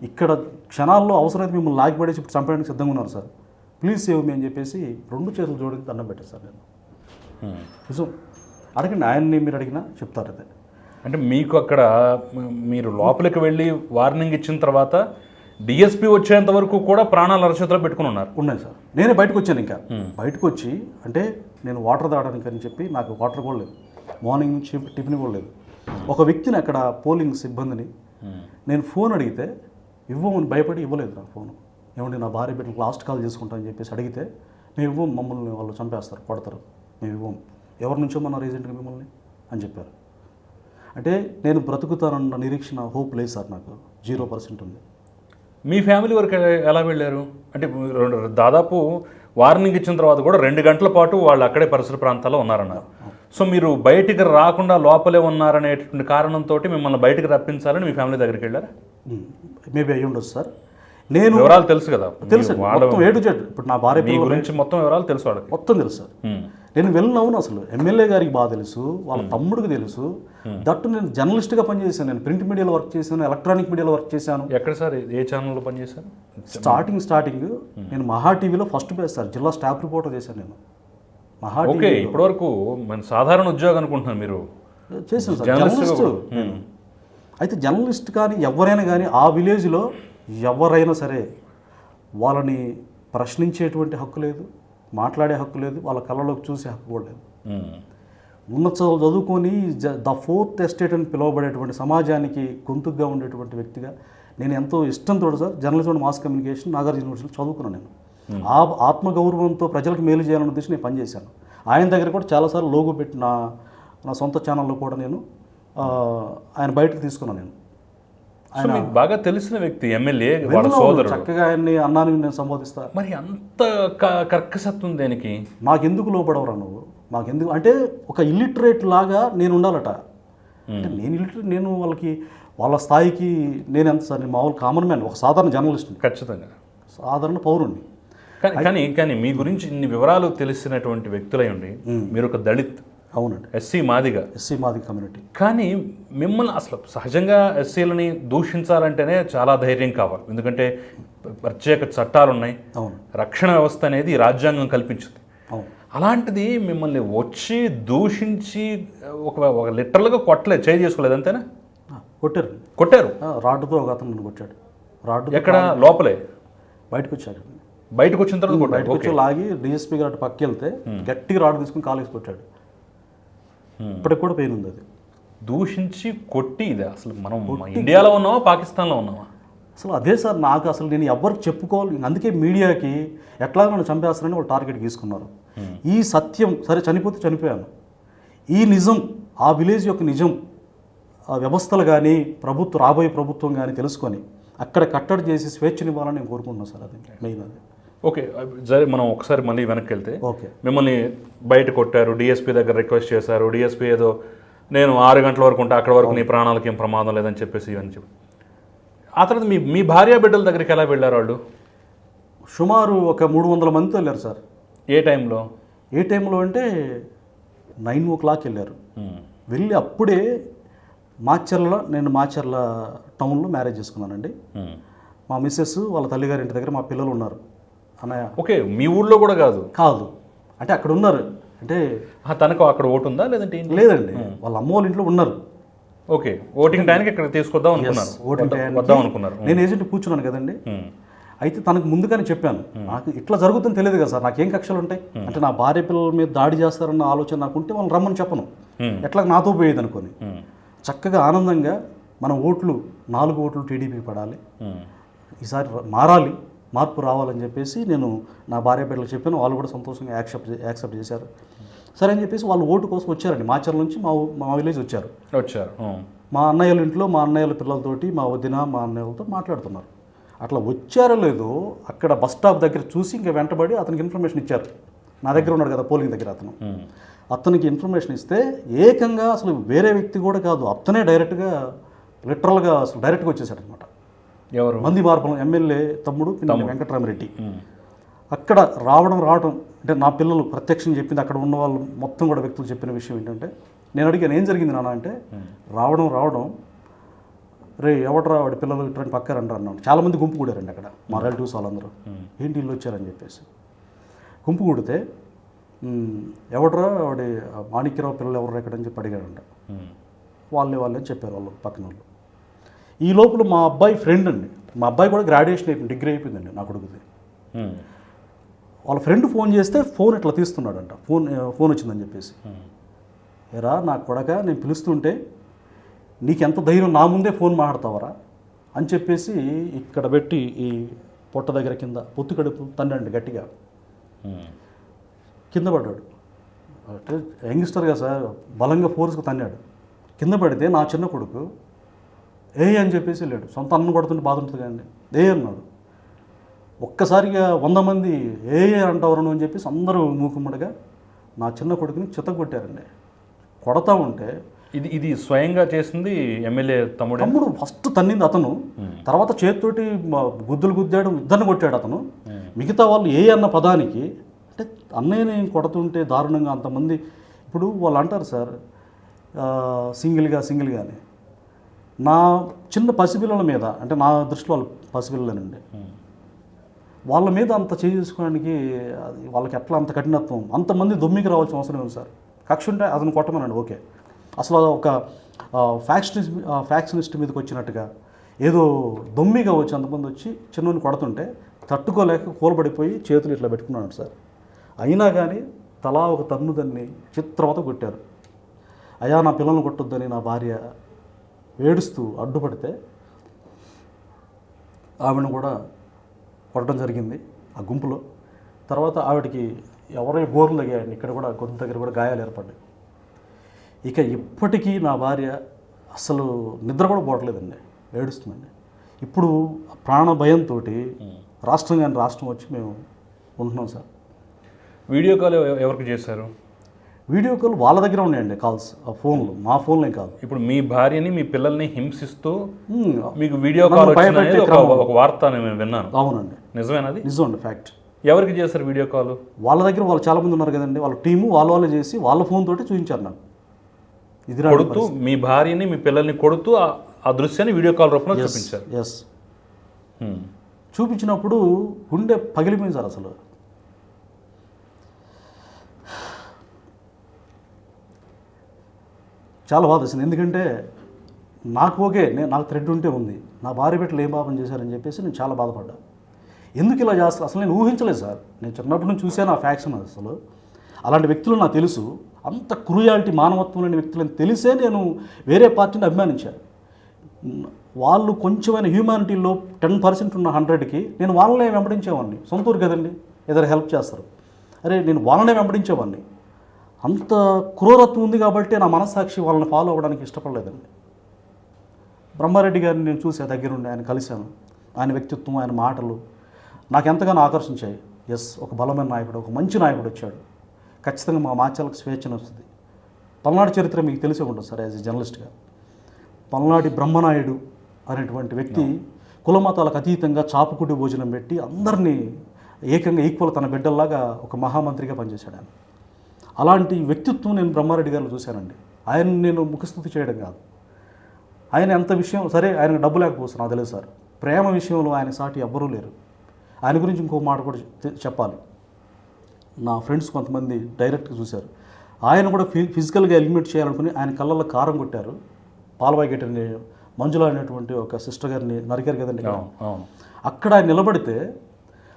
S2: ఇక్కడ క్షణాల్లో అవసరమైతే మిమ్మల్ని లాగిపడేసి ఇప్పుడు చంపడానికి సిద్ధంగా ఉన్నారు సార్, ప్లీజ్ సేవ్ మీ అని చెప్పేసి 2 చేతులు జోడించి దండం పెట్టారు సార్. నేను నిజం అడగండి, ఆయన్ని మీరు అడిగినా చెప్తారు. అదే
S1: అంటే మీకు అక్కడ మీరు లోపలికి వెళ్ళి వార్నింగ్ ఇచ్చిన తర్వాత డిఎస్పీ వచ్చేంత వరకు కూడా ప్రాణాల అరచేతిలో పెట్టుకుని
S2: ఉన్నాయి సార్. నేనే బయటకు వచ్చాను. ఇంకా బయటకు వచ్చి అంటే నేను వాటర్ తాగడానికి అని చెప్పి నాకు వాటర్ కూడా లేదు, మార్నింగ్ నుంచి టిఫిన్ కూడా లేదు. ఒక వ్యక్తిని అక్కడ పోలింగ్ సిబ్బందిని నేను ఫోన్ అడిగితే ఇవ్వమని భయపడి ఇవ్వలేదు నాకు ఫోను. ఏమంటే నా భార్య బిడ్డలకు లాస్ట్ కాల్ చేసుకుంటా అని చెప్పేసి అడిగితే, మేము ఇవ్వం, మమ్మల్ని వాళ్ళు చంపేస్తారు, కొడతారు, మేము ఇవ్వం, ఎవరి నుంచో మన రీజెంట్గా మిమ్మల్ని అని చెప్పారు. అంటే నేను బ్రతుకుతానన్న నిరీక్షణ, హోప్ లేదు సార్, నాకు 0% ఉంది.
S1: మీ ఫ్యామిలీ వరకు ఎలా వెళ్ళారు? అంటే దాదాపు వార్నింగ్ ఇచ్చిన తర్వాత కూడా 2 గంటల పాటు వాళ్ళు అక్కడే పరిసర ప్రాంతాల్లో ఉన్నారన్నారు. సో మీరు బయటికి రాకుండా లోపలే ఉన్నారనేటువంటి కారణంతో మిమ్మల్ని బయటికి రప్పించాలని మీ ఫ్యామిలీ దగ్గరికి వెళ్ళారా?
S2: మేబీ అయ్యి ఉండొచ్చు సార్. నేను
S1: వివరాలు తెలుసు కదా,
S2: తెలుసు, మొత్తం A to Z. ఇప్పుడు నా భార్య
S1: మీ గురించి మొత్తం వివరాలు తెలుసు వాళ్ళకి,
S2: మొత్తం తెలుసు సార్. నేను వెళ్ళినవును అసలు ఎమ్మెల్యే గారికి బాగా తెలుసు, వాళ్ళ తమ్ముడికి తెలుసు. దట్టు నేను జర్నలిస్ట్గా పనిచేశాను, నేను ప్రింట్ మీడియాలో వర్క్ చేశాను, ఎలక్ట్రానిక్ మీడియాలో వర్క్ చేశాను.
S1: ఎక్కడ సార్, ఏ ఛానల్లో పనిచేశారు?
S2: స్టార్టింగ్ నేను మహా టీవీలో ఫస్ట్ పేజ్ సార్, జిల్లా స్టాఫ్ రిపోర్టర్ చేశాను నేను మహా
S1: ఓకే,
S2: టీవీలో.
S1: ఇప్పటివరకు మన సాధారణ ఉద్యోగం అనుకుంటున్నాను మీరు
S2: చేశాను సార్,
S1: జర్నలిస్ట్
S2: జర్నలిస్ట్. అయితే జర్నలిస్ట్ కానీ ఎవరైనా కానీ ఆ విలేజ్లో ఎవరైనా సరే వాళ్ళని ప్రశ్నించేటువంటి హక్కు లేదు, మాట్లాడే హక్కు లేదు, వాళ్ళ కళ్ళలోకి చూసే హక్కు కూడా లేదు. ఉన్నత చదువుకొని ద ఫోర్త్ ఎస్టేట్ అని పిలువబడేటువంటి సమాజానికి గొంతుగా ఉండేటువంటి వ్యక్తిగా నేను ఎంతో ఇష్టంతో sir journalism mass communication Nagarjuna యూనివర్సిటీలో చదువుకున్నాను. నేను ఆ ఆత్మగౌరవంతో ప్రజలకు మేలు చేయాలనే ఉద్దేశం నేను పనిచేశాను. ఆయన దగ్గర కూడా చాలాసార్లు లోగో పెట్టి నా సొంత ఛానల్లో కూడా నేను ఆయన బయటకు తీసుకున్నాను. నేను
S1: ఆయన బాగా తెలిసిన వ్యక్తి, ఎమ్మెల్యే, వాళ్ళ సోదరుడు.
S2: చక్కగా ఆయన్ని అన్నాని నేను సంబోధిస్తా.
S1: మరి అంత కర్కసత్వం దేనికి?
S2: మాకెందుకు లోపడవరా నువ్వు, మాకెందుకు అంటే ఒక ఇల్లిటరేట్ లాగా నేను ఉండాలట. అంటే నేను ఇల్లిటరేట్, నేను వాళ్ళ స్థాయికి నేను ఎంత సార్, నేను మామూలు కామన్ మ్యాన్, ఒక సాధారణ జర్నలిస్ట్ని,
S1: ఖచ్చితంగా
S2: సాధారణ పౌరుణ్ణి.
S1: కానీ మీ గురించి ఇన్ని వివరాలు తెలిసినటువంటి వ్యక్తులై ఉండి మీరు ఒక దళిత్,
S2: అవునండి,
S1: ఎస్సీ మాదిగ
S2: కమ్యూనిటీ.
S1: కానీ మిమ్మల్ని అసలు సహజంగా ఎస్సీలని దూషించాలంటేనే చాలా ధైర్యం కావాలి, ఎందుకంటే ప్రత్యేక చట్టాలు ఉన్నాయి,
S2: అవును,
S1: రక్షణ వ్యవస్థ అనేది ఈ రాజ్యాంగం కల్పించింది.
S2: అవును.
S1: అలాంటిది మిమ్మల్ని వచ్చి దూషించి ఒక లిటరల్గా చేయి చేసుకోలేదు, అంతేనా? కొట్టారు
S2: రాడ్డుతో ఒక అతను నన్ను కొట్టాడు. రాడ్డు
S1: ఎక్కడ? లోపలే?
S2: బయటకు వచ్చాడు.
S1: బయటకు వచ్చిన తర్వాత
S2: బయటకు వచ్చి లాగి డిఎస్పీ గారు పక్కకి వెళ్తే గట్టిగా రాడ్డు తీసుకుని కాలేసి కొట్టాడు. ఇప్పటికి కూడా పెయిన్ ఉంది. అది
S1: దూషించి కొట్టి, ఇది అసలు మనం ఇండియాలో ఉన్నావా పాకిస్తాన్లో ఉన్నావా?
S2: అసలు అదే సార్, నాకు అసలు నేను ఎవరికి చెప్పుకోవాలి. అందుకే మీడియాకి ఎట్లా నన్ను చంపేస్తారని వాళ్ళు టార్గెట్ తీసుకున్నారు. ఈ సత్యం సరే, చనిపోతే చనిపోయాను, ఈ నిజం, ఆ విలేజ్ యొక్క నిజం, ఆ వ్యవస్థలు కానీ రాబోయే ప్రభుత్వం కానీ తెలుసుకొని అక్కడ కట్టడి చేసి స్వేచ్ఛనివ్వాలని నేను కోరుకుంటున్నాను సార్. అది మెయిన్. అది
S1: ఓకే, సరే మనం ఒకసారి మళ్ళీ వెనక్కి వెళ్తే,
S2: ఓకే,
S1: మిమ్మల్ని బయట కొట్టారు, డిఎస్పీ దగ్గర రిక్వెస్ట్ చేశారు, డిఎస్పీ ఏదో నేను 6 గంటల వరకు ఉంటే అక్కడ వరకు నీ ప్రాణాలకి ఏం ప్రమాదం లేదని చెప్పేసి ఇవన్నీ చెప్పి, ఆ తర్వాత మీ భార్య బిడ్డల దగ్గరికి ఎలా వెళ్ళారు వాళ్ళు?
S2: సుమారు ఒక 300 మందితో వెళ్ళారు సార్.
S1: ఏ టైంలో
S2: అంటే 9 o'clock వెళ్ళారు. వెళ్ళి అప్పుడే నేను మాచర్ల టౌన్లో మ్యారేజ్ చేసుకున్నానండి. మా మిస్సెస్ వాళ్ళ తల్లిగారి ఇంటి దగ్గర మా పిల్లలు ఉన్నారు. అన్నయ్య.
S1: ఓకే, మీ ఊళ్ళో కూడా కాదు?
S2: అంటే అక్కడ ఉన్నారు. అంటే
S1: తనకు అక్కడ ఓటు ఉందా లేదంటే?
S2: లేదండి, వాళ్ళ అమ్మ వాళ్ళ ఇంట్లో ఉన్నారు.
S1: ఓకే, ఓటింగ్ టైంకి ఇక్కడ తీసుకొద్దాం అనుకున్నారు, వద్దాం అనుకున్నారు.
S2: నేను ఏజెంట్ కూర్చున్నాను కదండి. అయితే తనకు ముందుగానే చెప్పాను, నాకు ఇట్లా జరుగుతుందని తెలియదు కదా సార్, నాకేం కక్షలు ఉంటాయి, అంటే నా భార్య పిల్లల మీద దాడి చేస్తారన్న ఆలోచన నాకుంటే వాళ్ళని రమ్మని చెప్పను, ఎట్లా నాతో పోయేది అనుకొని. చక్కగా ఆనందంగా మన ఓట్లు 4 ఓట్లు టీడీపీ పడాలి, ఈసారి మార్పు రావాలని చెప్పేసి నేను నా భార్య బిడ్డలకు చెప్పాను. వాళ్ళు కూడా సంతోషంగా యాక్సెప్ట్ చేశారు. సరే అని చెప్పేసి వాళ్ళు ఓటు కోసం వచ్చారండి. మాచర్ల నుంచి మా విలేజ్ వచ్చారు. మా అన్నయ్యల ఇంట్లో మా అన్నయ్యల పిల్లలతోటి, మా వదిన, మా అన్నయ్యలతో మాట్లాడుతున్నారు. అట్లా వచ్చారో లేదో అక్కడ బస్ స్టాప్ దగ్గర చూసి ఇంకా వెంటబడి అతనికి ఇన్ఫర్మేషన్ ఇచ్చారు. నా దగ్గర ఉన్నాడు కదా పోలింగ్ దగ్గర అతనికి ఇన్ఫర్మేషన్ ఇస్తే ఏకంగా అసలు వేరే వ్యక్తి కూడా కాదు, అతనే లిటరల్గా అసలు డైరెక్ట్గా వచ్చేసాడు అనమాట.
S1: ఎవరు?
S2: మందిమార్పురం ఎమ్మెల్యే తమ్ముడు వెంకటరామరెడ్డి. అక్కడ రావడం అంటే నా పిల్లలు ప్రత్యక్షంగా చెప్పింది, అక్కడ ఉన్న వాళ్ళు మొత్తం కూడా వ్యక్తులు చెప్పిన విషయం ఏంటంటే, నేను అడిగాను ఏం జరిగింది నాన్న అంటే, రావడం రే ఎవడరా వాడి పిల్లలు ఇటువంటి పక్కారంట అన్నాడు. చాలామంది గుంపు కూడారండి అక్కడ, మా రిలేటివ్స్ వాళ్ళందరూ. ఏంటి ఇల్లు వచ్చారని చెప్పేసి గుంపు కూడితే, ఎవడరా వాడి మాణిక్యరావు పిల్లలు ఎవరు ఎక్కడని చెప్పి అడిగాడంట. వాళ్ళే అని చెప్పారు వాళ్ళు పక్కన వాళ్ళు. ఈ లోపల మా అబ్బాయి ఫ్రెండ్ అండి, మా అబ్బాయి కూడా గ్రాడ్యుయేషన్ అయిపోయింది, డిగ్రీ అయిపోయిందండి నా కొడుకుది. వాళ్ళ ఫ్రెండ్ ఫోన్ చేస్తే ఫోన్ ఇట్లా తీస్తున్నాడంట, ఫోన్ వచ్చిందని చెప్పేసి. ఎరా నా కొడక, నేను పిలుస్తుంటే నీకెంత ధైర్యం నా ముందే ఫోన్ మాట్లాడతావరా అని చెప్పేసి ఇక్కడ పెట్టి ఈ పొట్ట దగ్గర కింద పొత్తు కడుపు తన్నాడు గట్టిగా. కింద పడ్డాడు. అంటే యంగ్స్టర్గా సార్ బలంగా ఫోర్స్గా తన్నాడు. కింద పడితే నా చిన్న కొడుకు అని చెప్పేసి వెళ్ళాడు. సొంత అన్నం కొడుతుంటే బాధ ఉంటుంది కదండి, అన్నాడు. ఒక్కసారిగా 100 మంది అంటావరను అని చెప్పేసి అందరూ మూకుమ్మడిగా నా చిన్న కొడుకుని చితగొట్టారండి. కొడతా ఉంటే
S1: ఇది స్వయంగా చేసింది ఎమ్మెల్యే తమ్ముడు
S2: ఫస్ట్ తన్నింది అతను, తర్వాత చేతితోటి గుద్దులు గుద్దాడు, ఇద్దరిని కొట్టాడు అతను. మిగతా వాళ్ళు అన్న పదానికి అంటే అన్నయ్యని కొడుతుంటే దారుణంగా అంతమంది ఇప్పుడు వాళ్ళు అంటారు సార్ సింగిల్గానే నా చిన్న పసిపిల్లల మీద అంటే నా దృష్టిలో వాళ్ళు పసిపిల్లలేనండి వాళ్ళ మీద అంత చేసుకోవడానికి వాళ్ళకి ఎట్లా అంత కఠినత్వం అంతమంది దొమ్మికి రావాల్సిన అవసరం ఉంది సార్. కక్ష ఉంటే అతను కొట్టమనండి ఓకే. అసలు ఒక ఫ్యాక్షనిస్ట్ మీదకి వచ్చినట్టుగా ఏదో దొమ్మిగా వచ్చి అంతమంది వచ్చి చిన్నోని కొడుతుంటే తట్టుకోలేక కూలబడిపోయి చేతులు ఇట్లా పెట్టుకున్నాడు సార్. అయినా కానీ తలా ఒక తన్నుదన్ని చిత్రవత కొట్టారు. అయ్యా నా పిల్లల్ని కొట్టొద్దని నా భార్య ఏడుస్తూ అడ్డుపడితే ఆవిడను కూడా కొట్టడం జరిగింది ఆ గుంపులో. తర్వాత ఆవిడకి ఎవరో గోర్లు తగ్గాయండి, ఇక్కడ కూడా గొంతు దగ్గర కూడా గాయాలు ఏర్పడ్డాయి. ఇక ఇప్పటికీ నా భార్య అసలు నిద్ర కూడా పోవట్లేదండి, ఏడుస్తుందండి. ఇప్పుడు ప్రాణ భయంతో రాష్ట్రం కానీ రాష్ట్రం వచ్చి మేము ఉంటున్నాం సార్.
S1: వీడియో కాల్ ఎవరికి చేశారు?
S2: వీడియో కాల్ వాళ్ళ దగ్గర ఉన్నాయండి కాల్స్, ఆ ఫోన్లు, మా ఫోన్లే కాదు.
S1: ఇప్పుడు మీ భార్యని మీ పిల్లల్ని హింసిస్తూ మీకు వీడియో కాల్ వచ్చిందనేది ఒక వార్త నేను విన్నాను.
S2: అవునండి,
S1: నిజమేనది?
S2: నిజం అండి, ఫ్యాక్ట్.
S1: ఎవరికి చేశారు వీడియో కాల్?
S2: వాళ్ళ దగ్గర వాళ్ళు చాలామంది ఉన్నారు కదండి, వాళ్ళ టీము వాళ్ళే చేసి వాళ్ళ ఫోన్ తోటి చూపించారు నాకు. ఇది
S1: కొడుతూ మీ భార్యని మీ పిల్లల్ని కొడుతూ ఆ దృశ్యాన్ని వీడియో కాల్ రూపంలో చూపించారు.
S2: ఎస్, చూపించినప్పుడు గుండె పగిలిపోయింది సార్. అసలు చాలా బాధ వేసింది. ఎందుకంటే నాకు ఓకే, నాకు థ్రెడ్ ఉంటే ఉంది, నా భార్య బిడ్డలు ఏం పాపం చేశారని చెప్పేసి నేను చాలా బాధపడ్డా. ఎందుకు ఇలా చేస్తారు అసలు నేను ఊహించలేదు సార్. నేను చిన్నప్పటి నుంచి చూశాను ఆ ఫ్యాక్షన్. అసలు అలాంటి వ్యక్తులు నాకు తెలుసు, అంత క్రూయాలిటీ మానవత్వం లేని వ్యక్తులని తెలిసే నేను వేరే పార్టీని అభిమానించాను. వాళ్ళు కొంచెమైన హ్యూమానిటీలో 10% ఉన్న 100కి నేను వాళ్ళనే వెంబడించేవాడిని. సొంత ఊరు కదండి, ఏదైనా హెల్ప్ చేస్తారు, అరే నేను వాళ్ళనే వెంబడించేవాడిని. అంత క్రూరత్వం ఉంది కాబట్టి నా మనస్సాక్షి వాళ్ళని ఫాలో అవ్వడానికి ఇష్టపడలేదండి. బ్రహ్మారెడ్డి గారిని నేను చూసా దగ్గరుండి, ఆయన కలిశాను. ఆయన వ్యక్తిత్వం, ఆయన మాటలు నాకు ఎంతగానో ఆకర్షించాయి. ఎస్, ఒక బలమైన నాయకుడు, ఒక మంచి నాయకుడు వచ్చాడు. ఖచ్చితంగా మా మాచాలకు స్వేచ్ఛను వస్తుంది. పల్నాడు చరిత్ర మీకు తెలిసే ఉంటుంది సార్, యాజ్ ఎ జర్నలిస్ట్గా. పల్నాడి బ్రహ్మనాయుడు అనేటువంటి వ్యక్తి కులమతాలకు అతీతంగా చాపుకుడి భోజనం పెట్టి అందరినీ ఏకంగా ఈక్వల్ తన బిడ్డల్లాగా ఒక మహామంత్రిగా పనిచేశాడు ఆయన. అలాంటి వ్యక్తిత్వం నేను బ్రహ్మారెడ్డి గారిలో చూశానండి. ఆయన నేను ముఖస్థుతి చేయడం కాదు, ఆయన ఎంత విషయం సరే, ఆయనకు డబ్బు లేకపోవచ్చు నాకు తెలియదు సార్, ప్రేమ విషయంలో ఆయన సాటి ఎవ్వరూ లేరు. ఆయన గురించి ఇంకో మాట కూడా చెప్పాలి. నా ఫ్రెండ్స్ కొంతమంది డైరెక్ట్గా చూశారు, ఆయన కూడా ఫిజికల్గా ఎలిమినేట్ చేయాలనుకుని ఆయన కళ్ళల్లో కారం కొట్టారు. పాలవాయి గేటని మంజుల అనేటువంటి ఒక సిస్టర్ గారిని నరికారు కదండి. అక్కడ ఆయన నిలబడితే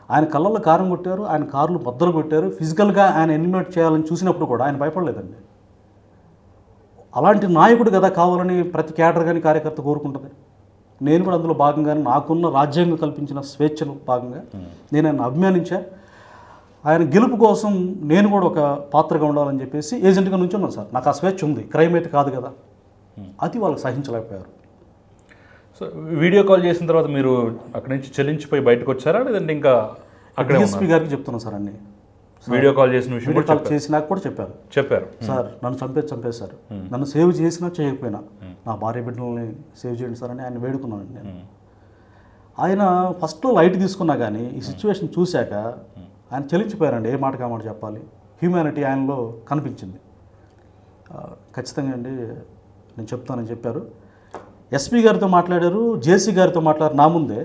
S2: ఆయన కళ్ళల్లో కారం కొట్టారు, ఆయన కార్లు బద్దలు కొట్టారు. ఫిజికల్గా ఆయన ఎలిమినేట్ చేయాలని చూసినప్పుడు కూడా ఆయన భయపడలేదండి. అలాంటి నాయకుడు కదా కావాలని ప్రతి క్యాడర్ కానీ కార్యకర్త కోరుకుంటుంది. నేను కూడా అందులో భాగంగానే నాకున్న రాజ్యాంగం కల్పించిన స్వేచ్ఛను భాగంగా నేను ఆయన అభిమానించా. ఆయన గెలుపు కోసం నేను కూడా ఒక పాత్రగా ఉండాలని చెప్పేసి ఏజెంట్గా నుంచి ఉన్నాను సార్. నాకు ఆ స్వేచ్ఛ ఉంది, క్రైమ్ అయితే కాదు కదా. అది వాళ్ళకి సహించలేకపోయారు.
S1: సో వీడియో కాల్ చేసిన తర్వాత మీరు అక్కడి నుంచి చెల్లించిపోయి బయటకు వచ్చారా, లేదంటే ఇంకా అక్కడ
S2: డిఎస్పీ గారికి చెప్తున్నాను సార్ అన్ని.
S1: వీడియో కాల్ చేసిన విషయం
S2: వీడియో కాల్ చేసినాక కూడా చెప్పారు సార్, నన్ను చంపేశారు, నన్ను సేవ్ చేసినా చేయకపోయినా నా భార్య బిడ్డలని సేవ్ చేయండి సార్ అని ఆయన వేడుకున్నానండి నేను. ఆయన ఫస్ట్లో లైట్ తీసుకున్నా కానీ ఈ సిచ్యువేషన్ చూశాక ఆయన చెల్లించిపోయారండి. ఏ మాట కామాట చెప్పాలి, హ్యూమానిటీ ఆయనలో కనిపించింది. ఖచ్చితంగా అండి నేను చెప్తానని చెప్పారు. ఎస్పీ గారితో మాట్లాడారు, జేసీ గారితో మాట్లాడారు నా ముందే.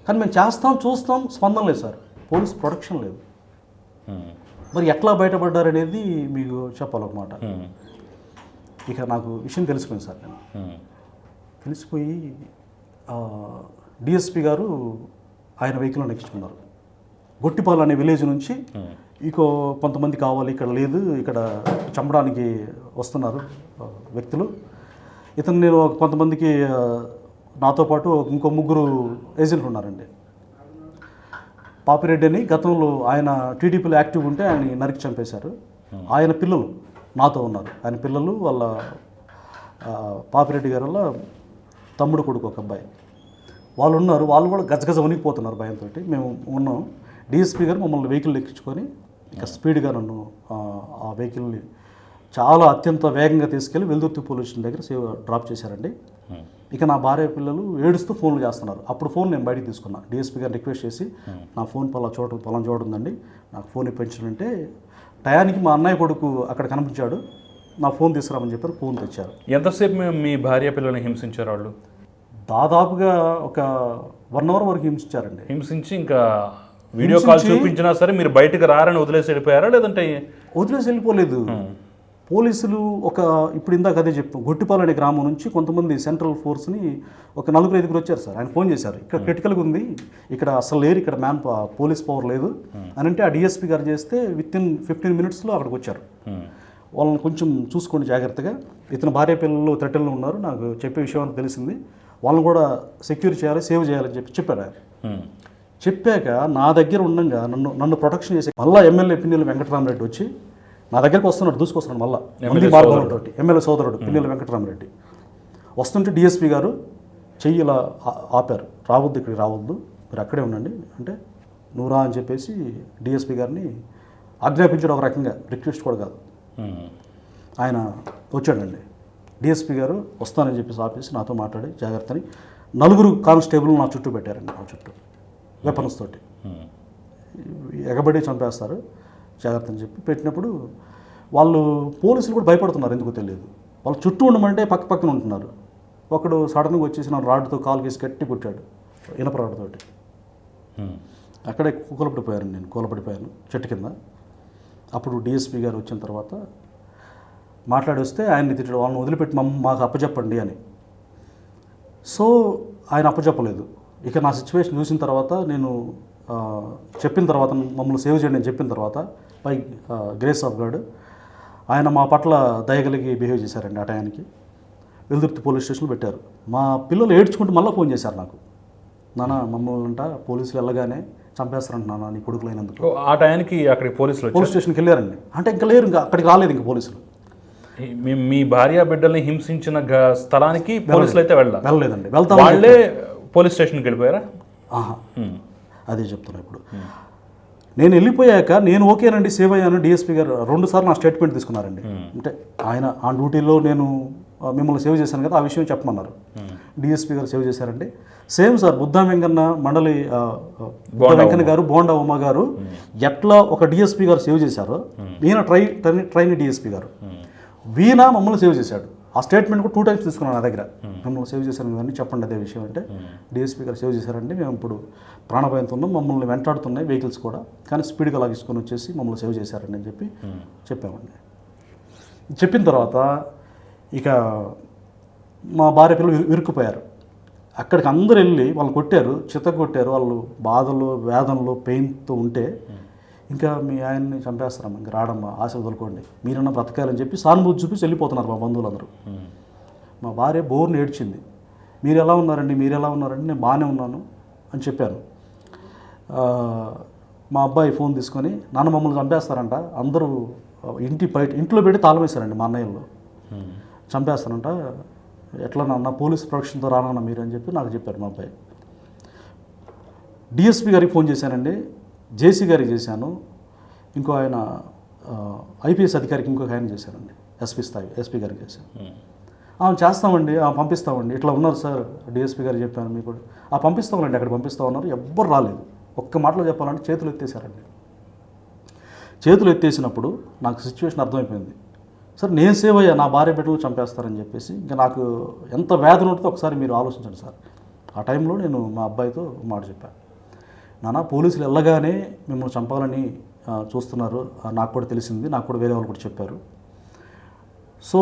S2: కానీ మేము చూస్తాం స్పందన లేదు సార్, పోలీస్ ప్రొటెక్షన్ లేదు. మరి ఎట్లా బయటపడ్డారనేది మీకు చెప్పాలన్నమాట. ఇక నాకు విషయం తెలిసిపోయింది సార్. నేను తెలిసిపోయి డిఎస్పీ గారు ఆయన వెహికల్లో ఎక్కించుకున్నారు. గొట్టిపాలు అనే విలేజ్ నుంచి కొంతమంది కావాలి, ఇక్కడ లేదు, ఇక్కడ చంపడానికి వస్తున్నారు వ్యక్తులు. ఇతను నేను కొంతమందికి నాతో పాటు ఇంకో 3 ఏజెంట్లు ఉన్నారండి. పాపిరెడ్డి అని గతంలో ఆయన టీడీపీలో యాక్టివ్ ఉంటే ఆయన నరికి చంపేశారు. ఆయన పిల్లలు నాతో ఉన్నారు. ఆయన పిల్లలు వాళ్ళ పాపిరెడ్డి గారి వల్ల తమ్ముడు కొడుకు ఒక అబ్బాయి వాళ్ళు ఉన్నారు. వాళ్ళు కూడా గజగజ వణికిపోతున్నారు భయంతో. మేము ఉన్నాం. డిఎస్పీ గారు మమ్మల్ని వెహికల్ ఎక్కించుకొని ఇక స్పీడ్గా నన్ను ఆ వెహికల్ని చాలా అత్యంత వేగంగా తీసుకెళ్ళి వెల్దుర్తి పోలీస్ స్టేషన్ దగ్గర డ్రాప్ చేశారండి. ఇక నా భార్య పిల్లలు ఏడుస్తూ ఫోన్లు చేస్తున్నారు. అప్పుడు ఫోన్ నేను బయటికి తీసుకున్నా. డిఎస్పీ గారిని రిక్వెస్ట్ చేసి నా ఫోన్ పొలం చూడండి, నాకు ఫోన్ ఇప్పించాలంటే టయానికి మా అన్నయ్య కొడుకు అక్కడ కనిపించాడు. నా ఫోన్ తీసుకురామని చెప్పారు, ఫోన్ తెచ్చారు.
S1: ఎంతసేపు మీ భార్య పిల్లల్ని హింసించారు వాళ్ళు?
S2: దాదాపుగా ఒక 1 అవర్ వరకు హింసించారండి.
S1: హింసించి ఇంకా వీడియో కాల్ చూపించినా సరే మీరు బయటకు రారని వదిలేసి వెళ్ళిపోయారా, లేదంటే?
S2: వదిలేసి వెళ్ళిపోలేదు. పోలీసులు ఇప్పుడు ఇందాక అదే చెప్తాం, గొట్టిపాలెం అనే గ్రామం నుంచి కొంతమంది సెంట్రల్ ఫోర్స్ని ఒక 4-5 వచ్చారు సార్. ఆయన ఫోన్ చేశారు, ఇక్కడ క్రిటికల్గా ఉంది, ఇక్కడ అసలు లేరు, ఇక్కడ పోలీస్ పవర్ లేదు అని అంటే ఆ డిఎస్పీ గారు చేస్తే వితిన్ 15 minutesలో అక్కడికి వచ్చారు. వాళ్ళని కొంచెం చూసుకోండి జాగ్రత్తగా, ఇతని భార్య పిల్లలు థ్రెటన్లో ఉన్నారు, నాకు చెప్పే విషయం అని తెలిసింది, వాళ్ళని కూడా సెక్యూర్ చేయాలి, సేవ్ చేయాలని చెప్పారు ఆయన. చెప్పాక నా దగ్గర ఉండగా నన్ను ప్రొటెక్షన్ చేసి మళ్ళీ ఎమ్మెల్యే పిన్నెల వెంకటరామరెడ్డి వచ్చి నా దగ్గరికి వస్తున్నాడు, దూసుకొస్తున్నాడు మళ్ళీ మంది మార్గంలో. ఎమ్మెల్యే సోదరుడు పిన్నెల వెంకటరామరెడ్డి వస్తుంటే డిఎస్పీ గారు చెయ్యి ఇలా ఆపారు, రావద్దు, ఇక్కడికి రావద్దు, మీరు అక్కడే ఉండండి అంటే నువ్వు రా అని చెప్పేసి డిఎస్పీ గారిని ఆజ్ఞాపించడం, ఒక రకంగా రిక్వెస్ట్ కూడా కాదు. ఆయన వచ్చాడండి. డిఎస్పీ గారు వస్తానని చెప్పేసి ఆపేసి నాతో మాట్లాడి జాగ్రత్తని 4 కానిస్టేబుల్ నా చుట్టూ పెట్టారండి, నా చుట్టూ వెపన్స్ తోటి ఎగబడి చంపేస్తారు జాగ్రత్త అని చెప్పి పెట్టినప్పుడు వాళ్ళు పోలీసులు కూడా భయపడుతున్నారు, ఎందుకో తెలియదు. వాళ్ళు చుట్టూ ఉండమంటే పక్కన ఉంటున్నారు. ఒకడు సడన్గా వచ్చేసి నా రాడ్తో కాలు కేసి గట్టి కొట్టాడు, ఇనప రాడ్తోటి. అక్కడే కూలపడిపోయాను చెట్టు కింద. అప్పుడు డిఎస్పీ గారు వచ్చిన తర్వాత మాట్లాడి వస్తే ఆయన్ని తిట్టాడు, వాళ్ళని వదిలిపెట్టి మాకు అప్పచెప్పండి అని. సో ఆయన అప్పచెప్పలేదు. ఇక నా సిచ్యువేషన్ చూసిన తర్వాత నేను చెప్పిన తర్వాత, మమ్మల్ని సేవ్ చేయండి అని చెప్పిన తర్వాత బై గ్రేస్ ఆఫ్ గాడ్ ఆయన మా పట్ల దయగలిగి బిహేవ్ చేశారండి. ఆ టయానికి వెల్దుర్తి పోలీస్ స్టేషన్లో పెట్టారు. మా పిల్లలు ఏడ్చుకుంటూ మళ్ళీ ఫోన్ చేశారు నాకు, నాన్న మమ్మల్ని అంట పోలీసులు వెళ్ళగానే చంపేస్తారంట నాన్న నీ కొడుకులైనందుకు.
S1: ఆ టయానికి అక్కడికి పోలీస్
S2: స్టేషన్కి వెళ్ళారండి. అంటే ఇంకా లేరు, ఇంకా అక్కడికి రాలేదు ఇంకా పోలీసులు.
S1: మీ భార్య బిడ్డల్ని హింసించిన స్థలానికి పోలీసులు అయితే
S2: వెళ్ళలేదండి.
S1: వాళ్ళే పోలీస్ స్టేషన్కి వెళ్ళిపోయారా?
S2: అదే చెప్తున్నా. ఇప్పుడు నేను వెళ్ళిపోయాక నేను ఓకేనండి, సేవ్ అయ్యాను. డిఎస్పీ గారు 2 సార్లు నా స్టేట్మెంట్ తీసుకున్నారండి. అంటే ఆయన ఆ డ్యూటీలో నేను మిమ్మల్ని సేవ్ చేశాను కదా, ఆ విషయం చెప్పమన్నారు. డిఎస్పీ గారు సేవ్ చేశారండి. సేమ్ సార్ బుద్ధా వెంకన్న మండలి వెంకన్న గారు, బోండా ఉమ్మ గారు ఎట్లా ఒక డిఎస్పీ గారు సేవ్ చేశారో ఈయన ట్రైన్ డిఎస్పీ గారు వీణ మమ్మల్ని సేవ్ చేశాడు. ఆ స్టేట్మెంట్ కూడా 2 times తీసుకున్నాను నా దగ్గర. మమ్మల్ని సేవ్ చేశాను కదండి, చెప్పండి అదే విషయం అంటే డిఎస్పీ గారు సేవ్ చేశారండి, మేము ఇప్పుడు ప్రాణభయంతో ఉన్నాం, మమ్మల్ని వెంటాడుతున్నాయి వెహికల్స్ కూడా, కానీ స్పీడ్గా లాగించుకొని వచ్చేసి మమ్మల్ని సేవ్ చేశారండి అని చెప్పి చెప్పామండి. చెప్పిన తర్వాత ఇక మా భార్య పిల్లలు ఇరుక్కుపోయారు. అక్కడికి అందరు వెళ్ళి వాళ్ళు కొట్టారు, కొట్టారు. వాళ్ళు బాధలు వేదనలు పెయిన్తో ఉంటే ఇంకా మీ ఆయన్ని చంపేస్తారమ్మా, ఇంకా రాడమ్మా, ఆశలు వదులుకోండి, మీరన్నా బ్రతకాలని చెప్పి సానుభూతి చూపించి వెళ్ళిపోతున్నారు మా బంధువులందరూ. మా భార్య బోర్ని ఏడ్చింది, మీరు ఎలా ఉన్నారండి, నేను బాగానే ఉన్నాను అని చెప్పాను. మా అబ్బాయి ఫోన్ తీసుకొని నాన్న మమ్మల్ని చంపేస్తారంట, అందరూ ఇంట్లో పెట్టి తాళం వేశారండి మా అన్నయ్యలో, చంపేస్తారంట, ఎట్లా నాన్న పోలీస్ ప్రొటెక్షన్తో రానన్నా మీరు అని చెప్పి నాకు చెప్పారు మా అబ్బాయి. డిఎస్పీ గారికి ఫోన్ చేశానండి, జేసీ గారికి చేశాను, ఇంకో ఆయన ఐపీఎస్ అధికారికి ఇంకొక ఆయన చేశానండి, ఎస్పీ గారికి చేశాను. చేస్తామండి, పంపిస్తామండి, ఇట్లా ఉన్నారు సార్ డిఎస్పీ గారు చెప్పాను మీకు కూడా, పంపిస్తామండి, అక్కడ పంపిస్తా ఉన్నారు. ఎవ్వరు రాలేదు. ఒక్క మాటలో చెప్పాలంటే చేతులు ఎత్తేసారండి. చేతులు ఎత్తేసినప్పుడు నాకు సిచ్యువేషన్ అర్థమైపోయింది. సార్ నేను సేవ్ అయ్యా, నా భార్య బిడ్డలు చంపేస్తారని చెప్పేసి ఇంకా నాకు ఎంత వేదన ఉంటుందో ఒకసారి మీరు ఆలోచించండి సార్. ఆ టైంలో నేను మా అబ్బాయితో మాట చెప్పాను, నాన్న పోలీసులు వెళ్ళగానే మిమ్మల్ని చంపాలని చూస్తున్నారు, నాకు కూడా తెలిసింది, నాకు కూడా వేరే వాళ్ళు కూడా చెప్పారు. సో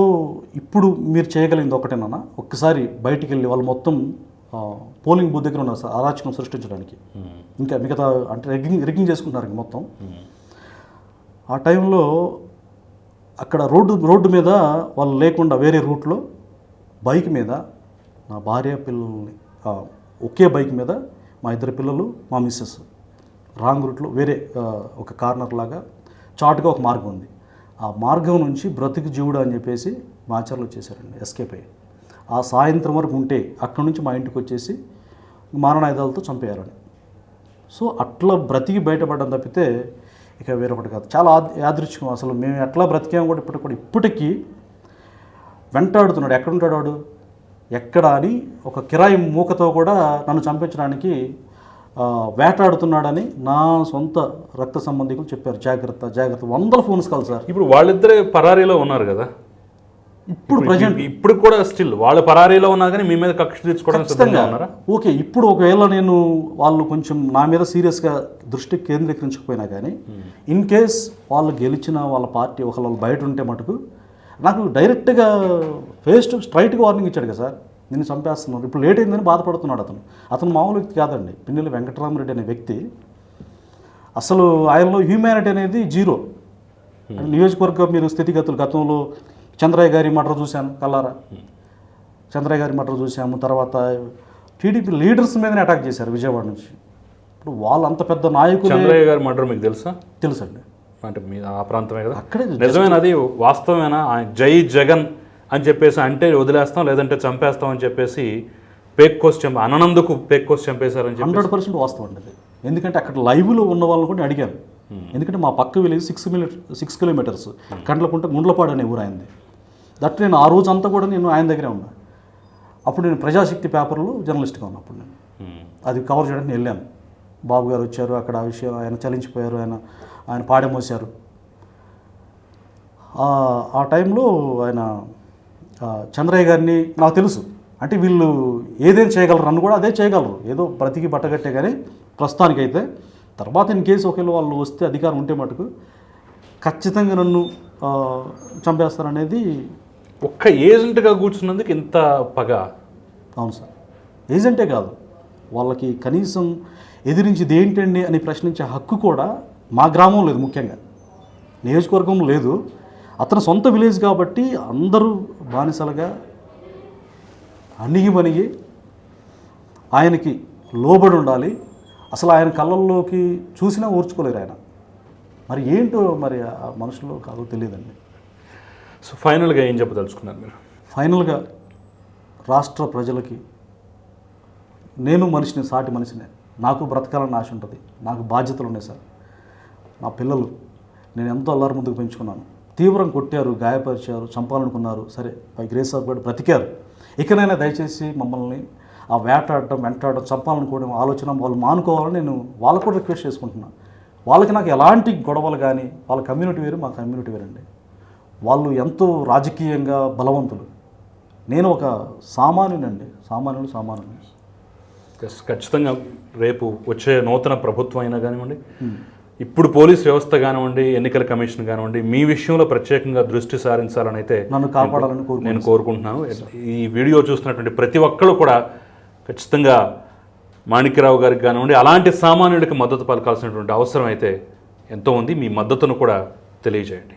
S2: ఇప్పుడు మీరు చేయగలిగింది ఒకటే నాన్న, ఒక్కసారి బయటికి వెళ్ళి వాళ్ళు మొత్తం పోలింగ్ బూత్ దగ్గర ఉన్నారు సార్, అరాచకం సృష్టించడానికి, ఇంకా మిగతా అంటే రిగ్గింగ్ చేసుకుంటున్నారు ఇంక మొత్తం. ఆ టైంలో అక్కడ రోడ్డు మీద వాళ్ళు లేకుండా వేరే రూట్లో బైక్ మీద నా భార్య పిల్లల్ని, ఒకే బైక్ మీద మా 2 పిల్లలు మా మిస్సెస్ రాంగ్ రూట్లో వేరే ఒక కార్నర్ లాగా చాటుగా ఒక మార్గం ఉంది, ఆ మార్గం నుంచి బ్రతికి జీవుడు అని చెప్పేసి మాచర్లు వచ్చేసారండి, ఎస్కేప్ అయ్యి. ఆ సాయంత్రం వరకు ఉంటే అక్కడి నుంచి మా ఇంటికి వచ్చేసి మారణాయుధాలతో చంపేయాలని. సో అట్లా బ్రతికి బయటపడడం తప్పితే ఇక వేరొకటి కాదు. చాలా యాదృచ్ఛికం. అసలు మేము ఎట్లా బ్రతికాము కూడా ఇప్పటికీ వెంటాడుతున్నాడు. ఎక్కడుంటాడు వాడు, ఎక్కడ అని ఒక కిరాయి మూకతో కూడా నన్ను చంపించడానికి వేటాడుతున్నాడని నా సొంత రక్త సంబంధికులు చెప్పారు. జాగ్రత్త జాగ్రత్త, వందల ఫోన్స్ కాల్ సార్.
S1: ఇప్పుడు వాళ్ళిద్దరే పరారీలో ఉన్నారు కదా,
S2: ఇప్పుడు ప్రజెంట్
S1: ఇప్పుడు కూడా స్టిల్ వాళ్ళు పరారీలో ఉన్నా కానీ మీ మీద కక్ష తీర్చుకోవడానికి సిద్ధంగా ఉన్నారా?
S2: ఓకే, ఇప్పుడు ఒకవేళ నేను వాళ్ళు కొంచెం నా మీద సీరియస్గా దృష్టి కేంద్రీకరించకపోయినా కానీ ఇన్ కేస్ వాళ్ళు గెలిచిన వాళ్ళ పార్టీ ఒకళ్ళు బయట ఉంటే మటుకు నాకు డైరెక్ట్గా ఫేస్ టు స్ట్రైట్గా వార్నింగ్ ఇచ్చాడు కదా సార్, నిన్ను చంపేస్తున్నారు. ఇప్పుడు లేట్ అయిందని బాధపడుతున్నాడు. అతను మామూలు వ్యక్తి కాదండి. పిన్నెల్లి వెంకటరామరెడ్డి అనే వ్యక్తి అసలు ఆయనలో హ్యూమానిటీ అనేది జీరో. నియోజకవర్గ మీరు స్థితిగతులు గతంలో చంద్రయ్య గారి మర్డర్ చూశాను కల్లారా, చంద్రయ్య గారి మర్డర్ చూసాము. తర్వాత టీడీపీ లీడర్స్ మీదనే అటాక్ చేశారు విజయవాడ నుంచి. ఇప్పుడు వాళ్ళు అంత పెద్ద నాయకులు.
S1: చంద్రయ్య గారి మర్డర్ మీకు తెలుసా?
S2: తెలుసండి.
S1: అంటే మీ ఆ ప్రాంతమే కదా,
S2: అక్కడే
S1: నిజమేనా? అది వాస్తవమేనా? జై జగన్ అని చెప్పేసి అంటే వదిలేస్తాం, లేదంటే చంపేస్తాం అని చెప్పేసి పేక్ కోసి అనందుకు పేక్ కోసి చంపేశారని చెప్పి
S2: 100% వాస్తవం అండి అది. ఎందుకంటే అక్కడ లైవ్లో ఉన్న వాళ్ళని కూడా అడిగాను. ఎందుకంటే మా పక్క విలేజ్ 6 కిలోమీటర్స్ కండ్లకుంట గుండ్లపాడు అనే ఊరు అయింది. దట్ నేను ఆ రోజు అంతా కూడా నేను ఆయన దగ్గరే ఉన్నా. అప్పుడు నేను ప్రజాశక్తి పేపర్లో జర్నలిస్ట్గా ఉన్నప్పుడు నేను అది కవర్ చేయడానికి నేను వెళ్ళాను. బాబు గారు వచ్చారు, అక్కడ ఆ విషయం ఆయన చలించిపోయారు, ఆయన పాడెమోసారు. ఆ టైంలో ఆయన చంద్రయ్య గారిని నాకు తెలుసు, అంటే వీళ్ళు ఏదేం చేయగలరు నన్ను కూడా అదే చేయగలరు, ఏదో బ్రతికి బట్టగట్టే కానీ ప్రస్తుతానికైతే. తర్వాత ఇన్ కేసు ఒకవేళ వాళ్ళు వస్తే అధికారం ఉంటే మటుకు ఖచ్చితంగా నన్ను చంపేస్తారనేది.
S1: ఒక్క ఏజెంట్గా కూర్చున్నందుకు ఇంత పగ?
S2: అవును సార్, ఏజెంటే కాదు, వాళ్ళకి కనీసం ఎదిరించింది ఏంటండి అని ప్రశ్నించే హక్కు కూడా మా గ్రామం లేదు, ముఖ్యంగా నియోజకవర్గం లేదు. అతని సొంత విలేజ్ కాబట్టి అందరూ బానిసలుగా అణిగి ఆయనకి లోబడి ఉండాలి. అసలు ఆయన కళ్ళల్లోకి చూసినా ఓర్చుకోలేరు ఆయన. మరి ఏంటో మరి ఆ మనుషుల్లో కాదో తెలియదండి.
S1: సో ఫైనల్గా ఏం చెప్పదలుచుకున్నారు మీరు?
S2: ఫైనల్గా రాష్ట్ర ప్రజలకి, నేను మనిషిని, సాటి మనిషినే, నాకు బ్రతకాలని ఆశ ఉంటుంది, నాకు బాధ్యతలు ఉన్నాయి సార్. నా పిల్లలు నేను ఎంతో అల్లారు ముందుకు పెంచుకున్నాను. తీవ్రం కొట్టారు, గాయపరిచారు, చంపాలనుకున్నారు, సరే పై గ్రేస్ ఆఫ్ గాడ్ బ్రతికారు. ఇకనైనా దయచేసి మమ్మల్ని ఆ వేటాడటం, వెంటాడటం, చంపాలనుకోవడం ఆలోచన వాళ్ళు మానుకోవాలని నేను వాళ్ళకు కూడా రిక్వెస్ట్ చేసుకుంటున్నాను. వాళ్ళకి నాకు ఎలాంటి గొడవలు కానీ, వాళ్ళ కమ్యూనిటీ వేరు, మా కమ్యూనిటీ వేరండి. వాళ్ళు ఎంతో రాజకీయంగా బలవంతులు, నేను ఒక సామాన్యునండి. సామాన్యులు
S1: ఖచ్చితంగా రేపు వచ్చే నూతన ప్రభుత్వం అయినా కానివ్వండి, ఇప్పుడు పోలీస్ వ్యవస్థ కానివ్వండి, ఎన్నికల కమిషన్ కానివ్వండి, మీ విషయంలో ప్రత్యేకంగా దృష్టి సారించాలని అయితే
S2: నన్ను కాపాడాలని
S1: నేను కోరుకుంటున్నాను. ఈ వీడియో చూస్తున్నటువంటి ప్రతి ఒక్కళ్ళు కూడా ఖచ్చితంగా మాణిక్యరావు గారికి కానివ్వండి, అలాంటి సామాన్యుడికి మద్దతు పలకాల్సినటువంటి అవసరం అయితే ఎంతో ఉంది. మీ మద్దతును కూడా తెలియజేయండి.